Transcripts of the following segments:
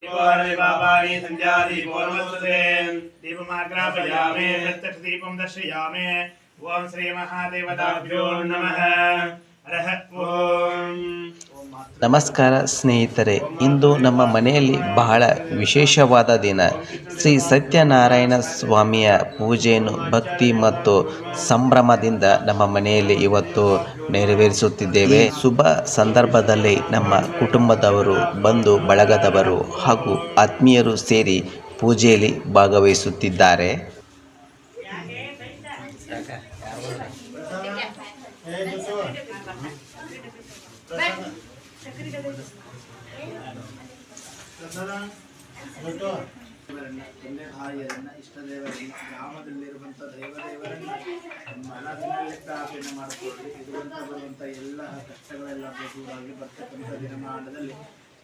दीपानि संध्यादीपो नमस्ते दीपमाग्रापयामि प्रत्यक्षदीपं दर्शयामि ओम श्री महादेवताभ्यो नमः हरः ओम। ನಮಸ್ಕಾರ ಸ್ನೇಹಿತರೆ, ಇಂದು ನಮ್ಮ ಮನೆಯಲ್ಲಿ ಬಹಳ ವಿಶೇಷವಾದ ದಿನ. ಶ್ರೀ ಸತ್ಯನಾರಾಯಣ ಸ್ವಾಮಿಯ ಪೂಜೆಯನ್ನು ಭಕ್ತಿ ಮತ್ತು ಸಂಭ್ರಮದಿಂದ ನಮ್ಮ ಮನೆಯಲ್ಲಿ ಇವತ್ತು ನೆರವೇರಿಸುತ್ತಿದ್ದೇವೆ. ಶುಭ ಸಂದರ್ಭದಲ್ಲಿ ನಮ್ಮ ಕುಟುಂಬದವರು, ಬಂಧು ಬಳಗದವರು ಹಾಗೂ ಆತ್ಮೀಯರು ಸೇರಿ ಪೂಜೆಯಲ್ಲಿ ಭಾಗವಹಿಸುತ್ತಿದ್ದಾರೆ. ತಂದೆ ತಾಯಿಯರನ್ನ ಇಷ್ಟದೇವರನ್ನ ಗ್ರಾಮದಲ್ಲಿರುವಂಥ ದೈವದೇವರನ್ನ ಮನಸ್ಸಿನಲ್ಲಿ ಪ್ರಾರ್ಥನೆ ಮಾಡಿಕೊಳ್ಳಿ. ಬರುವಂಥ ಎಲ್ಲ ಕಷ್ಟಗಳೆಲ್ಲ ದೂರವಾಗಿ ಬರ್ತಕ್ಕಂಥ ದಿನಮಾನದಲ್ಲಿ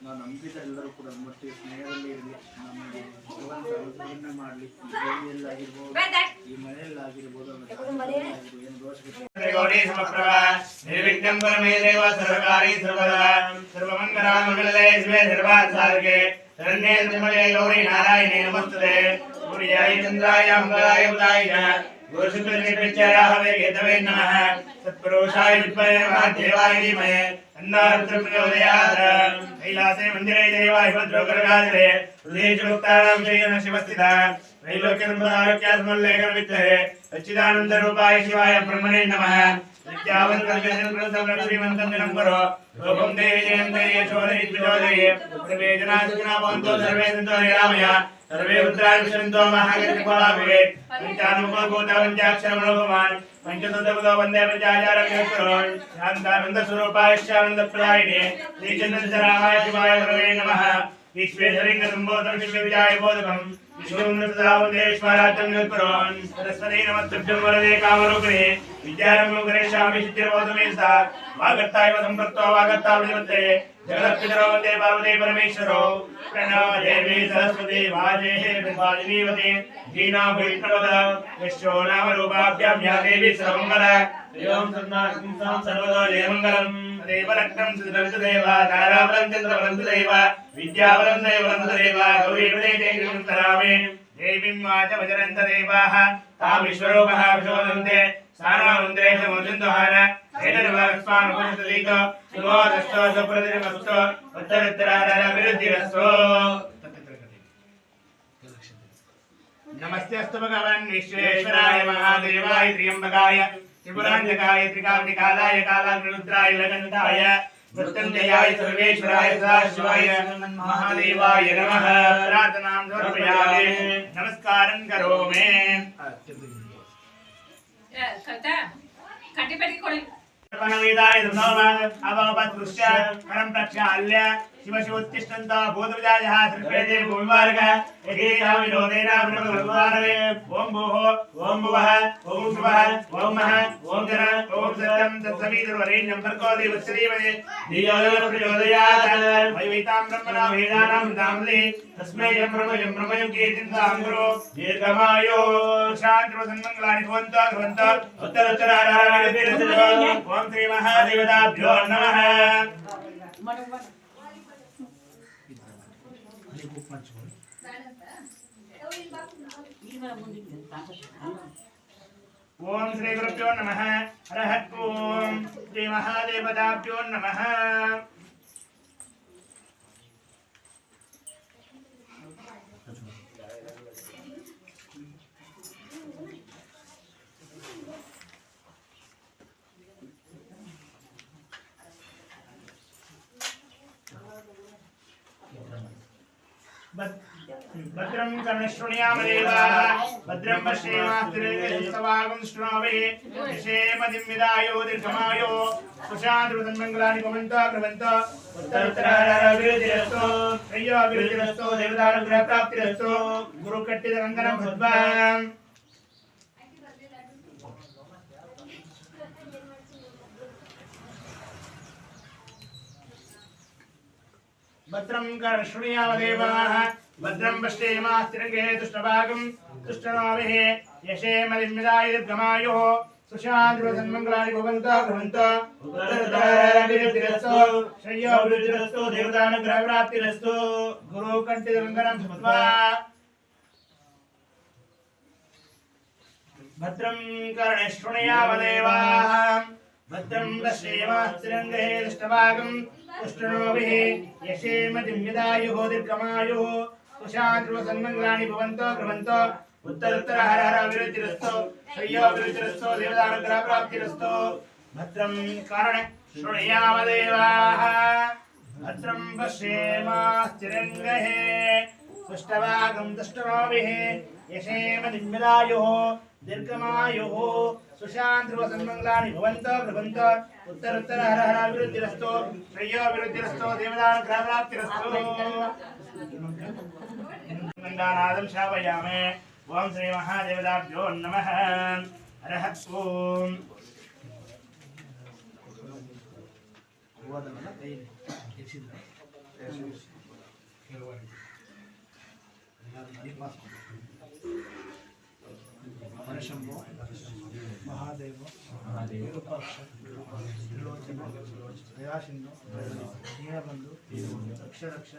ನಾವು ನಂಬಿದ ಎಲ್ಲರೂ ಕೂಡ ಒಟ್ಟಿಗೆ ಸ್ನೇಹದಲ್ಲಿ ಇರಲಿ. ನಮಗೆ ಭಗವಂತ ಅನುಗ್ರಹವನ್ನ ಮಾಡಲಿ. ದೇವಿಯಲ್ಲಾಗಿರ್ಬೋದು, ಈ ಮನೆಯಲ್ಲಾಗಿರ್ಬೋದು, ಏನು ದೋಷ निर्विघ्नं परमेदेव सर्वकारी सर्वदा सर्वमंगलामंगले शिवे सर्वार्थसाधके शरण्ये त्र्यंबके गौरी नारायणे नमस्तुते सूर्याय चंद्राय मंगलाय बुधाय गुरुशुक्रनिर्विचाराहवे केतवे नमः सत्पुरुषाय विद्महे महादेवाय धीमहि तन्नो प्रचोदयात् कैलासे मंदिरे देवाय भद्रकरगादिरे हृदयेषुक्तानां श्रीगण शिवस्थिता त्रैलोक्यसम्पदारोग्यासमल्लेखन विद्महे सच्चिदानन्दरूपाय शिवाय ब्रह्मणे नमः विद्यावन्तं श्रीमन्तं निरम्बरो रूपं देवी जयन्ते यशोदयि विजोदये सर्वे जना सुखिनः भवन्तु सर्वे सन्तु निरामया सर्वे पुत्राणि विशन्तु महागतिर्भवाभवे पञ्चानुपगोतावञ्चाक्षरमनोभवान् पञ्चतुर्दपदो वन्दे पञ्चाचारं यत्करोन् शान्तानन्दस्वरूपाय शानन्दप्रदायिने श्रीचन्द्रशरामाय शिवाय गुरवे नमः विश्वेश्वरिङ्गसम्बोधं शिवविजयाय बोधकं विष्णुवन्दे निर्करोन् सरस्वती नमस्तुभ्यं वरदे कामरूपिणे विद्यारम्भं करिष्यामि सिद्धिर्भवतु सा वागर्ताय सम्पृक्तो वागर्तावृते जगत्पितरो वन्दे पार्वती परमेश्वरो प्रणव देवी सरस्वती वाजेः वाजिनीवती दीना भूषणवद यशो नाम रूपाभ्यां या देवी सर्वमङ्गल एवं सन्नां सर्वतो जयमङ्गलम् देवरत्नं सिद्धवन्तदेव ताराबलं चन्द्रवन्तदेव विद्याबलं दैववन्तदेव गौरीपदे कृतरामे देवीं वाच वजरन्त देवाः तामीश्वरोपः विशोदन्ते सानावन्देश मोचन्दोहान एतद्वाक्स्वानुपनिषदीतो सुमोदस्तो सुप्रतिमस्तो उत्तरोत्तराधारविरुद्धिरस्तो। नमस्तेऽस्तु भगवन् विश्वेश्वराय महादेवाय त्र्यम्बकाय त्रिपुरान्तकाय त्रिकाग्निकालाय कालाग्निरुद्राय लगन्धाय मृत्युञ्जयाय सर्वेश्वराय सदाशिवाय महादेवाय नमः। प्रार्थनां समर्पयामि, नमस्कारं करोमि। वेदाय नमः अवपत्रुश्च करं प्रक्षाल्य शिवशिवोत्तिष्ठन्तो भूतविजायः सर्वेदे भूमिवारकः एकेषां विनोदेन ब्रह्मभगवानवे ओं भूः ओं भुवः ओं शुभः ओं महः ओं जन ओं सत्यं तत्सवितुर्वरेण्यं भर्गो देवस्य धीमहि धियो यो न प्रचोदयात् वैवैतां ब्रह्मणा वेदानां मृतामले तस्मै यं ब्रह्मयं कीर्तिन्तां गुरो दीर्घमायो शान्तिर्वसन्मङ्गलानि भवन्तु उत्तरोत्तराधारविरुद्धे ओं श्री महादेवताभ्यो नमः। ओम श्री गुरुभ्यो नमः हरः ओम श्री महादेवताभ्यो नमः। भद्रं कर्णशृणुयामदेवाः भद्रं पश्येमास्त्रिसवागं शृणोमि यशेमदिं विदायो दीर्घमायो सुशान्तमङ्गलानि भवन्तु उत्तरोत्तराभिवृद्धिरस्तु त्रय्योभिवृद्धिरस्तु देवतानुग्रहप्राप्तिरस्तु गुरुकट्टितकङ्कणं भद्वा भद्रं कर्णशृणुयामदेवाः भद्रं पश्येमास्त्रिरङ्गे दुष्टभागं दुष्टनोभिः यशेमदिं विदाय दीर्घमायुः सुशांतिर्वसन्मङ्गलानि भवन्तु भवन्तु उत्तरतरविरतिरस्तु श्रेयोभिवृद्धिरस्तु देवतानुग्रहप्राप्तिरस्तु गुरुकण्ठितकङ्कणं धृत्वा भद्रं कर्णेष्वणयावदेवाः भद्रं पश्येमास्तिरङ्गहे दृष्टभागं पुष्टनोभिः यशेमतिं यदायुः दीर्घमायुः सुशांतिर्वसन्मङ्गलानि भवन्तु भवन्तु उत्तरोत्तर हर हर अभिवृद्धिरस्तु श्रेयोभिवृद्धिरस्तु देवतानुग्रहप्राप्तिरस्तु भद्रं कर्णेष्वणयावदेवाः भद्रं पश्येमास्तिरङ्गहे दृष्टभागं दृष्टनोभिः यशेमतिं यदायुः दीर्घमायुः सुशांतिर्वसन्मङ्गलानि भवन्तु भवन्तु उत्तरोत्तर हर हर अभिवृद्धिरस्तु श्रेयोभिवृद्धिरस्तु देवतानुग्रहप्राप्तिरस्तु गंगानादं श्रावयामि ओम श्री महादेवताभ्यो नमः हरः ओम शंभो महादेव विरूपाक्ष त्रिलोचन दयासिंधु दीनबंधु रक्ष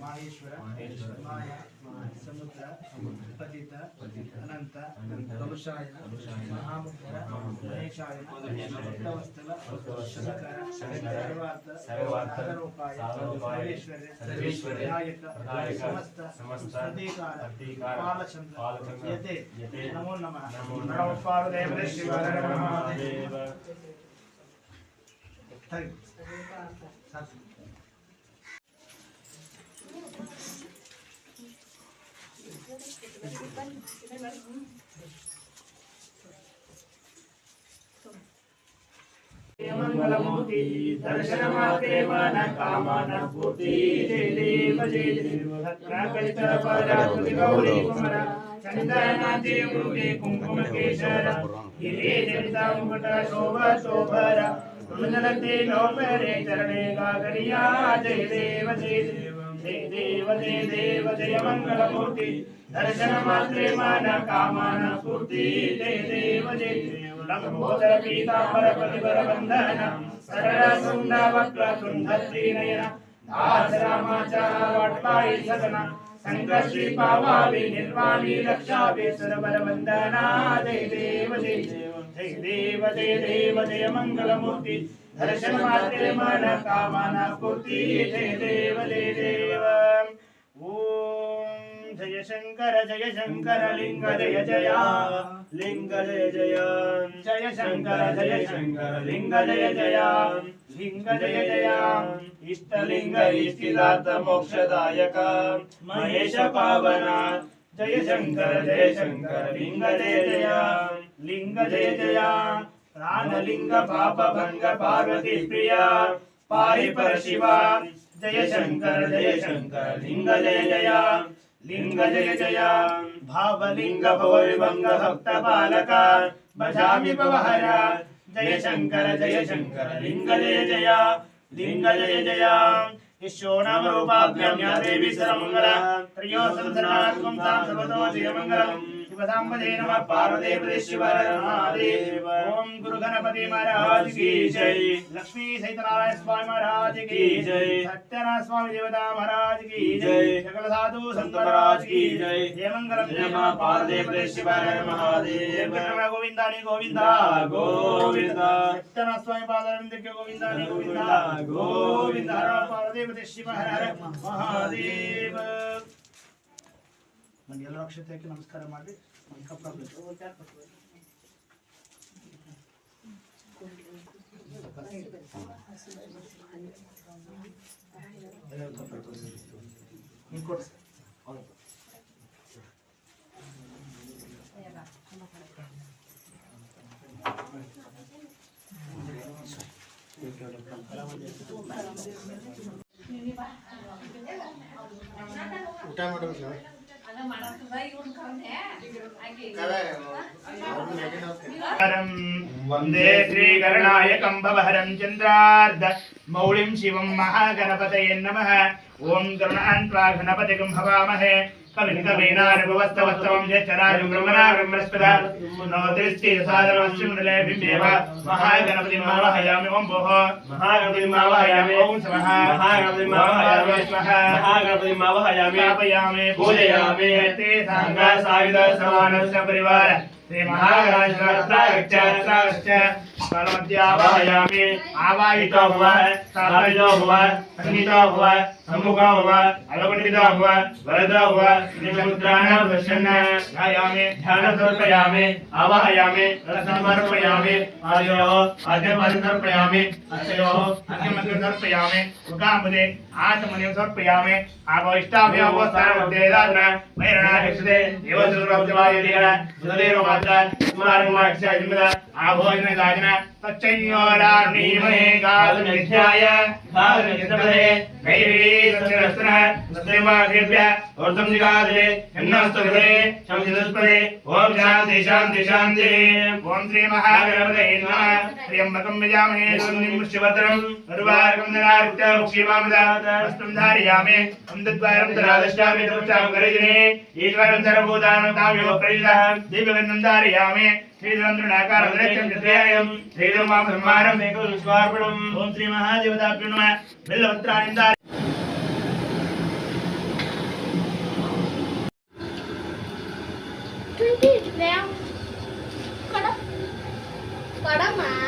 माहेश्वर माया समुद्र पतित अनंत कलुषायन महामुद्र गणेशायन भक्तवत्सल शंकर सर्वार्थ सर्वेश्वर विनायक समस्त प्रतीकार पालचंद्र यते नमो नमः नमो पार्वदेव शिवाय महादेव मंगलमूर्ति दर्शनमात्रे मन कामना पूर्ति जय देव भद्राकलित पराकृति गौरी कुमार चंदनाचे मृगे कुंकुम केशर गिरे जनिता मुकुट शोभा शोभर कुंडलते लोपरे चरणे गागरिया जय देव जय देव जय देव जय मंगलमूर्ति दर्शनमात्रे मन कामना पूर्ति जय देव लंबोदर पीतांबर प्रतिबर बंधन सरल सुंद वक्र तुंधत्री नयन दास रामाचा वाटपाई सदना संकर्षी पावावी निर्वाणी रक्षावी सरबर वंदना जय देव जय देव जय देव जय मंगलमूर्ति दर्शन मात्रे मन कामना पूर्ति जय देव ओम जय शंकर लिंग जय जय लिंग जय जय जय शंकर लिंग जय जय लिंग जय जय इष्टलिंग इष्टिदात मोक्षदायक महेश पावना जय शंकर लिंग जय जय लिंग जय जय प्राणलिंग पाप भंग पार्वती प्रिया पारिपर शिवा जय शंकर लिंग जय जय लिंग जय जय भावलिंग भवविभंग भक्त बालक भजामि भवहरा जय शंकर लिंग जय जय लिंग जय जय ईशो नाम रूपाभ्यां या देवी सर्वमंगला त्रयो संसर्गात्मकं तां सर्वतो जयमंगलम् शिवसाम्बदे नमः पार्वतीपते शिव हर महादेव ओम गुरु गणपति महाराज की जय लक्ष्मी सहितनारायण स्वामी महाराज की जय सत्यनारायण स्वामी देवता महाराज की जय सकल साधु संत महाराज की जय जय मंगलम जय मां पार्वतीपते शिव हर महादेव गोविंदानी गोविंदा गोविंदा सत्यनारायण स्वामी पादारविंद के गोविंदानी गोविंदा गोविंदा हर पार्वतीपते शिव हर महादेव मन ಎಲ್ಲ ಅಕ್ಷತೆಗೆ ನಮಸ್ಕಾರ ಮಾಡಿ ಊಟ ಮಾಡಬೇಕು वंदे श्रीगणनायकं भवहरं चंद्रार्ध मौलिं शिवं महागणपतये नमः ओम गणान्त्वा गणपतिं भवामहे कविं कवीनानुभवस्तवस्तवं ज्येष्ठराजं ब्रह्मणा ब्रह्मणस्पदा नोतिष्ठि साधनमस्मिन् बिम्बेव महागणपतिं आवाहयामि ओं भोः महागणपतिं आवाहयामि ओं स्वः महागणपतिं आवाहयामि स्वः महागणपतिं आवाहयामि स्थापयामि पूजयामि ते साङ्गा सायुध समानस्य परिवार श्री महागणाधिपत्यागच्छ कालमध्यावाहयामि आवाहितो भव स्थापितो भव सन्नितो भव सम्मुखो भव अलवटितो भव वरदो भव निमुद्राणां पश्यन् ध्यायामि ध्यानं समर्पयामि आवाहयामि समर्पयामि आर्योः अर्घ्यं समर्पयामि अक्षयोः अर्घ्यं समर्पयामि मुखाम्बुधे आचमनीं समर्पयामि आभविष्टाभ्यामोत्थानं देदात्न मैरणाक्षते देवसुरब्जवायुदेव सुदेव माता कुमारकुमारक्षाजिमदा आभोजनदाजन तच्चैयोराणीमहे गालनिध्याय गालनिधमहे गैरी सत्यरस्त्र सत्यमादेव्य ऊर्ध्वं जिगादले हिन्नस्तुभे शमजिदस्पदे ओम शान्ति शान्ति शान्ति ओम श्री महागणपतये नमः त्र्यम्बकं यजामहे सुगन्धिं पुष्टिवर्धनं उर्वारुकं ददार्थ मुक्षीमामदास्तं धारयामि अमृतद्वारं तरादष्टामि दक्षां करजने ईश्वरं सर्वभूतानां तामेव प्रजितः दिव्यगन्धं धारयामि श्रीधरन्द्रनाकारं श्रीधर्मां सम्मानम् एकं स्वार्पणम् ओम श्री महादेवताभ्यो नमः बिल्वत्राणि धारयामि Kadama.